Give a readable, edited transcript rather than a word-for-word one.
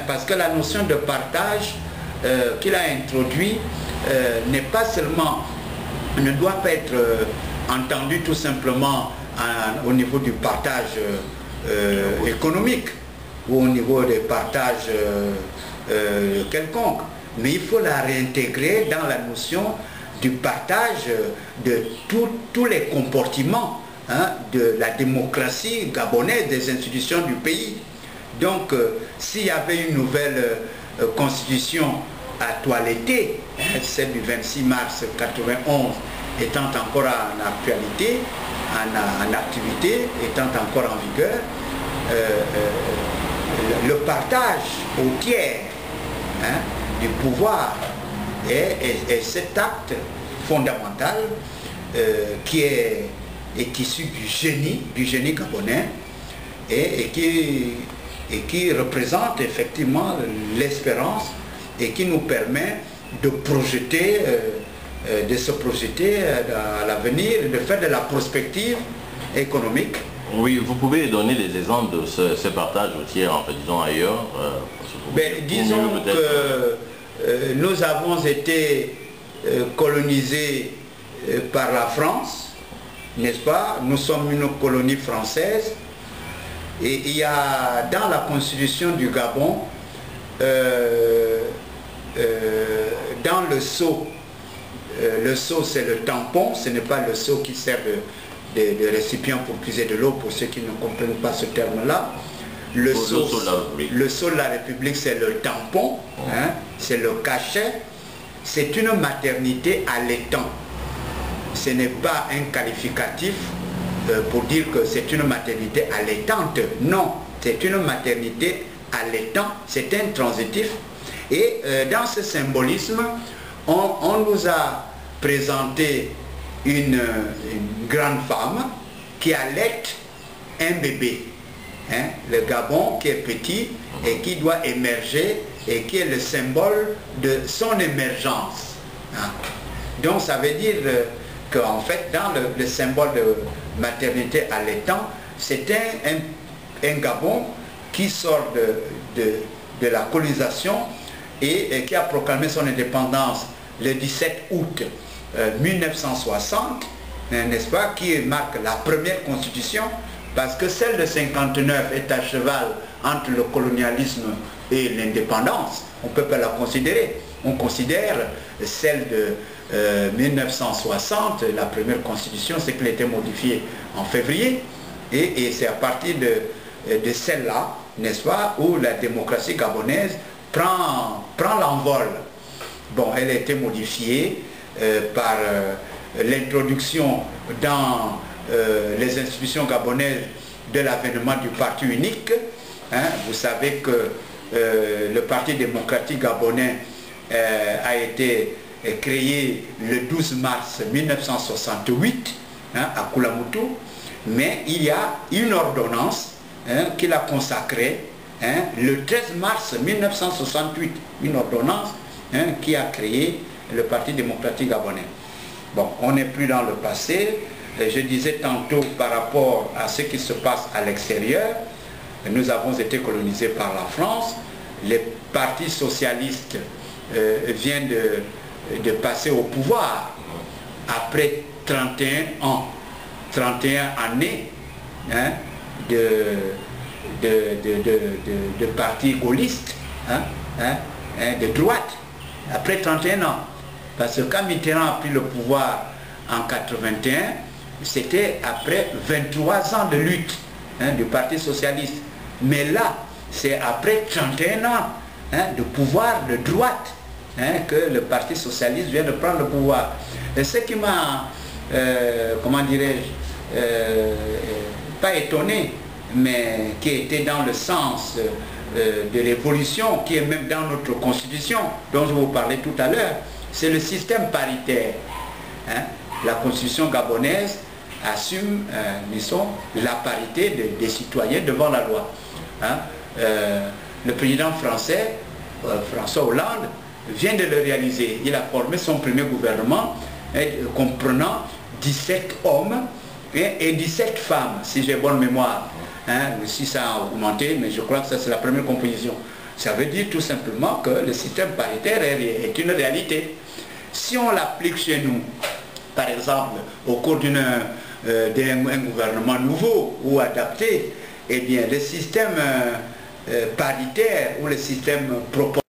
parce que la notion de partage qu'il a introduit n'est pas seulement, ne doit pas être entendue tout simplement au niveau du partage économique ou au niveau des partages quelconques, mais il faut la réintégrer dans la notion du partage de tous les comportements de la démocratie gabonaise, des institutions du pays. Donc, s'il y avait une nouvelle constitution à toiletter, celle du 26 mars 1991 étant encore en actualité, en activité, étant encore en vigueur, le partage au tiers du pouvoir est cet acte fondamental qui est issu du génie gabonais et qui représente effectivement l'espérance et qui nous permet de projeter, de se projeter à l'avenir, de faire de la prospective économique. Oui, vous pouvez donner des exemples de ce partage routier, en fait, disons ailleurs. Disons que nous avons été colonisés par la France, n'est-ce pas? Nous sommes une colonie française et il y a dans la constitution du Gabon, dans le seau c'est le tampon, ce n'est pas le seau qui sert de récipient pour puiser de l'eau, pour ceux qui ne comprennent pas ce terme-là. Le seau de la République, c'est le tampon, c'est le cachet, c'est une maternité allaitant. Ce n'est pas un qualificatif pour dire que c'est une maternité allaitante. Non, c'est une maternité allaitant, c'est intransitif. Et dans ce symbolisme, on nous a présenté une grande femme qui allaite un bébé. Le Gabon qui est petit et qui doit émerger et qui est le symbole de son émergence. Donc ça veut dire qu'en fait dans le symbole de maternité allaitant, c'est un Gabon qui sort de la colonisation et qui a proclamé son indépendance le 17 août 1960, n'est-ce pas, qui marque la première constitution, parce que celle de 59 est à cheval entre le colonialisme et l'indépendance. On ne peut pas la considérer. On considère celle de 1960, la première constitution, c'est qu'elle a été modifiée en février, et c'est à partir de celle-là, n'est-ce pas, où la démocratie gabonaise prend l'envol. Bon, elle a été modifiée par l'introduction dans les institutions gabonaises de l'avènement du parti unique. Vous savez que le Parti démocratique gabonais a été créé le 12 mars 1968 à Koulamoutou, mais il y a une ordonnance qui l'a consacrée le 13 mars 1968, une ordonnance qui a créé le Parti démocratique gabonais. Bon, on n'est plus dans le passé. Je disais tantôt par rapport à ce qui se passe à l'extérieur, nous avons été colonisés par la France. Les partis socialistes viennent de passer au pouvoir après 31 ans, 31 années de partis gaullistes, de droite, après 31 ans. Parce que quand Mitterrand a pris le pouvoir en 81, c'était après 23 ans de lutte du Parti socialiste. Mais là, c'est après 31 ans de pouvoir de droite que le Parti socialiste vient de prendre le pouvoir. Et ce qui m'a, comment dirais-je, pas étonné, mais qui était dans le sens de l'évolution, qui est même dans notre constitution, dont je vous parlais tout à l'heure, c'est le système paritaire. La constitution gabonaise assume, disons, la parité des citoyens devant la loi. Le président français, François Hollande, vient de le réaliser. Il a formé son premier gouvernement comprenant 17 hommes et 17 femmes, si j'ai bonne mémoire. Si ça a augmenté, mais je crois que ça c'est la première composition. Ça veut dire tout simplement que le système paritaire est une réalité. Si on l'applique chez nous, par exemple, au cours d'un gouvernement nouveau ou adapté, eh bien, le système paritaire ou le système proportionnel